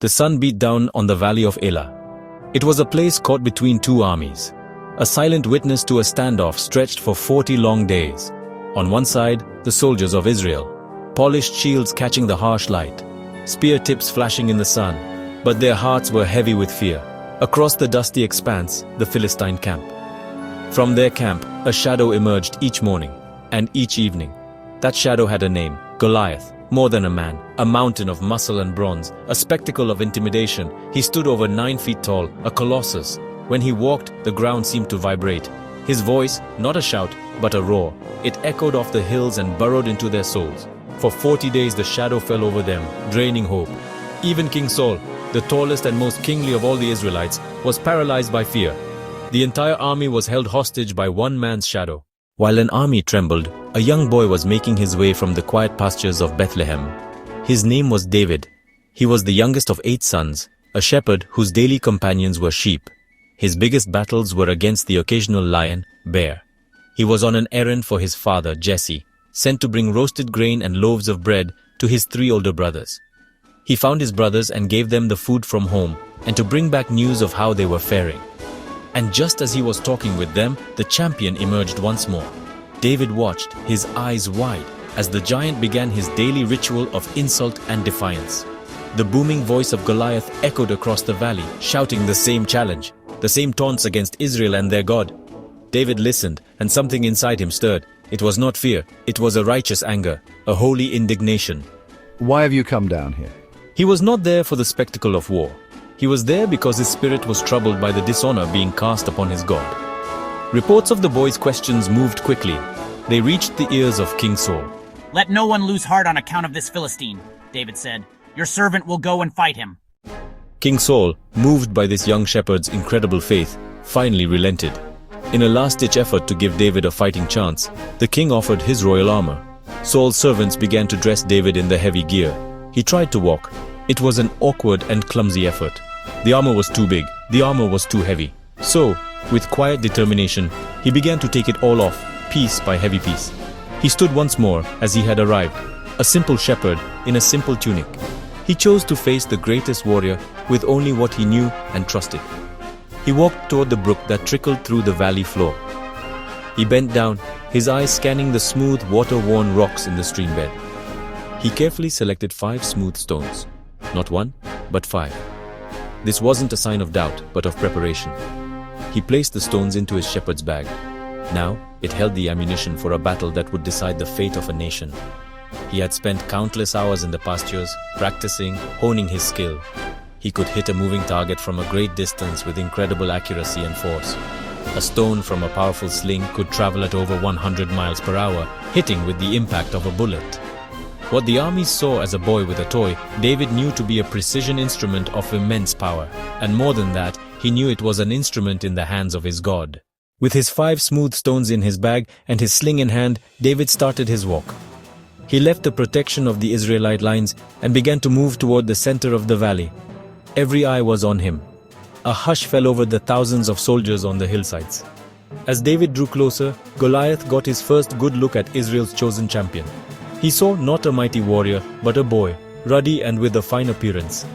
The sun beat down on the valley of Elah. It was a place caught between two armies, a silent witness to a standoff stretched for 40 long days. On one side, the soldiers of Israel, polished shields catching the harsh light, spear tips flashing in the sun, but their hearts were heavy with fear. Across the dusty expanse, the Philistine camp. From their camp, a shadow emerged each morning, and each evening. That shadow had a name, Goliath. More than a man, a mountain of muscle and bronze, a spectacle of intimidation. He stood over 9 feet tall, a colossus. When he walked, the ground seemed to vibrate. His voice, not a shout, but a roar. It echoed off the hills and burrowed into their souls. For 40 days the shadow fell over them, draining hope. Even King Saul, the tallest and most kingly of all the Israelites, was paralyzed by fear. The entire army was held hostage by one man's shadow. While an army trembled, a young boy was making his way from the quiet pastures of Bethlehem. His name was David. He was the youngest of 8 sons, a shepherd whose daily companions were sheep. His biggest battles were against the occasional lion, bear. He was on an errand for his father, Jesse, sent to bring roasted grain and loaves of bread to his 3 older brothers. He found his brothers and gave them the food from home and to bring back news of how they were faring. And just as he was talking with them, the champion emerged once more. David watched, his eyes wide, as the giant began his daily ritual of insult and defiance. The booming voice of Goliath echoed across the valley, shouting the same challenge, the same taunts against Israel and their God. David listened, and something inside him stirred. It was not fear, it was a righteous anger, a holy indignation. Why have you come down here? He was not there for the spectacle of war. He was there because his spirit was troubled by the dishonor being cast upon his God. Reports of the boy's questions moved quickly. They reached the ears of King Saul. "Let no one lose heart on account of this Philistine," David said. "Your servant will go and fight him." King Saul, moved by this young shepherd's incredible faith, finally relented. In a last-ditch effort to give David a fighting chance, the king offered his royal armor. Saul's servants began to dress David in the heavy gear. He tried to walk. It was an awkward and clumsy effort. The armor was too big, the armor was too heavy. So, with quiet determination, he began to take it all off, piece by heavy piece. He stood once more as he had arrived, a simple shepherd in a simple tunic. He chose to face the greatest warrior with only what he knew and trusted. He walked toward the brook that trickled through the valley floor. He bent down, his eyes scanning the smooth, water-worn rocks in the stream bed. He carefully selected 5 smooth stones. Not 1, but 5. This wasn't a sign of doubt, but of preparation. He placed the stones into his shepherd's bag. Now, it held the ammunition for a battle that would decide the fate of a nation. He had spent countless hours in the pastures, practicing, honing his skill. He could hit a moving target from a great distance with incredible accuracy and force. A stone from a powerful sling could travel at over 100 miles per hour, hitting with the impact of a bullet. What the army saw as a boy with a toy, David knew to be a precision instrument of immense power. And more than that, he knew it was an instrument in the hands of his God. With his 5 smooth stones in his bag and his sling in hand, David started his walk. He left the protection of the Israelite lines and began to move toward the center of the valley. Every eye was on him. A hush fell over the thousands of soldiers on the hillsides. As David drew closer, Goliath got his first good look at Israel's chosen champion. He saw not a mighty warrior, but a boy, ruddy and with a fine appearance.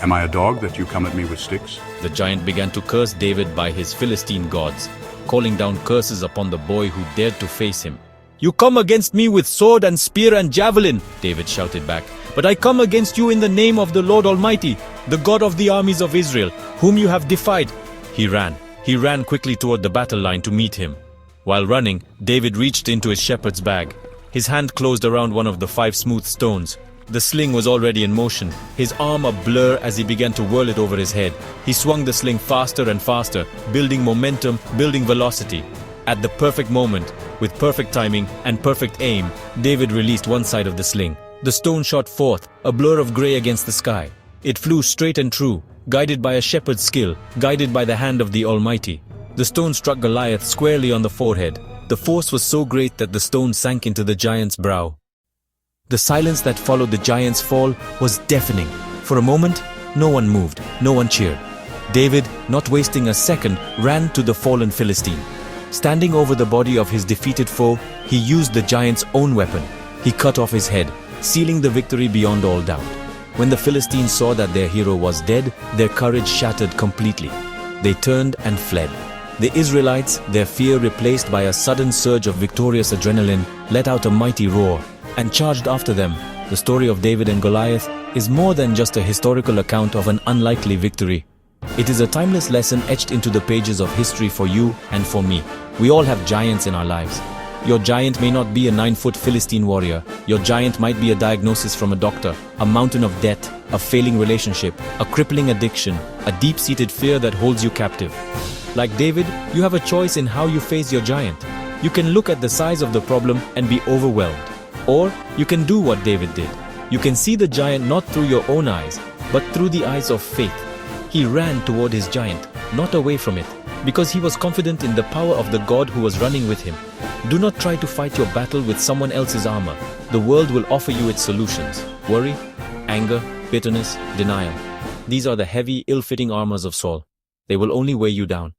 "Am I a dog that you come at me with sticks?" The giant began to curse David by his Philistine gods, calling down curses upon the boy who dared to face him. "You come against me with sword and spear and javelin," David shouted back. "But I come against you in the name of the Lord Almighty, the God of the armies of Israel, whom you have defied." He ran quickly toward the battle line to meet him. While running, David reached into his shepherd's bag. His hand closed around one of the 5 smooth stones. The sling was already in motion, his arm a blur as he began to whirl it over his head. He swung the sling faster and faster, building momentum, building velocity. At the perfect moment, with perfect timing and perfect aim, David released one side of the sling. The stone shot forth, a blur of grey against the sky. It flew straight and true, guided by a shepherd's skill, guided by the hand of the Almighty. The stone struck Goliath squarely on the forehead. The force was so great that the stone sank into the giant's brow. The silence that followed the giant's fall was deafening. For a moment, no one moved, no one cheered. David, not wasting a second, ran to the fallen Philistine. Standing over the body of his defeated foe, he used the giant's own weapon. He cut off his head, sealing the victory beyond all doubt. When the Philistines saw that their hero was dead, their courage shattered completely. They turned and fled. The Israelites, their fear replaced by a sudden surge of victorious adrenaline, let out a mighty roar and charged after them. The story of David and Goliath is more than just a historical account of an unlikely victory. It is a timeless lesson etched into the pages of history for you and for me. We all have giants in our lives. Your giant may not be a 9-foot Philistine warrior. Your giant might be a diagnosis from a doctor, a mountain of debt, a failing relationship, a crippling addiction, a deep-seated fear that holds you captive. Like David, you have a choice in how you face your giant. You can look at the size of the problem and be overwhelmed. Or you can do what David did. You can see the giant not through your own eyes, but through the eyes of faith. He ran toward his giant, not away from it, because he was confident in the power of the God who was running with him. Do not try to fight your battle with someone else's armor. The world will offer you its solutions: worry, anger, bitterness, denial. These are the heavy, ill-fitting armors of Saul. They will only weigh you down.